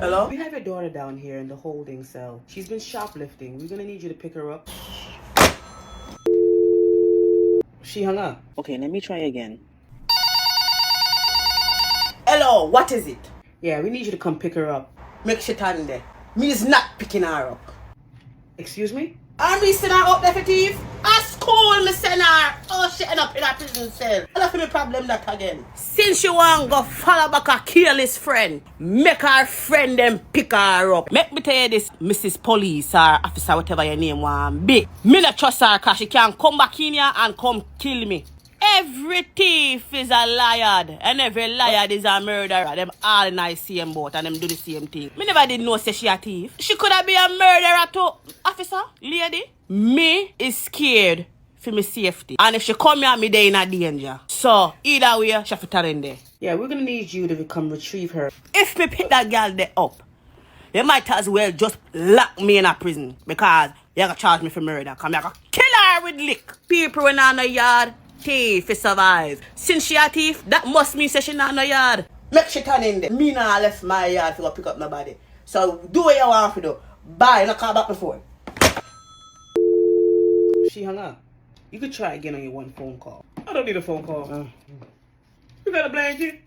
Hello? We have your daughter down here in the holding cell. She's been shoplifting. We're gonna need you to pick her up. She hung up. Okay, let me try again. Hello, what is it? Yeah, we need you to come pick her up. Make shit on there. Me is not picking her up. Excuse me? I'm me send her up there for thief. At school me send her. Oh, she end up in a prison cell. I'll have me problem that again. Since you want go follow back a careless friend, make her friend them pick her up. Make me tell you this, Mrs. Police or officer, whatever your name want be. Me not trust her cause she can come back in here and come kill me. Every thief is a liar, and every liar is a murderer. Them all in the same boat and them do the same thing. Me never did know say she a thief. She could have been a murderer too. Officer, lady, me is scared for my safety. And if she come here, me they in a danger. So, either way, she have to turn in there. Yeah, we're gonna need you to come retrieve her. If me pick that girl there up, you might as well just lock me in a prison. Because you gonna charge me for murder. Because I gonna kill her with lick. People in the yard. Thief to survive. Since she a thief, that must mean say she not in the yard. Make she turn in there. Me nah left my yard to go pick up nobody. So do what you want to do. Bye, no call back before. She hung up. You could try again on your one phone call. I don't need a phone call. You got a blanket?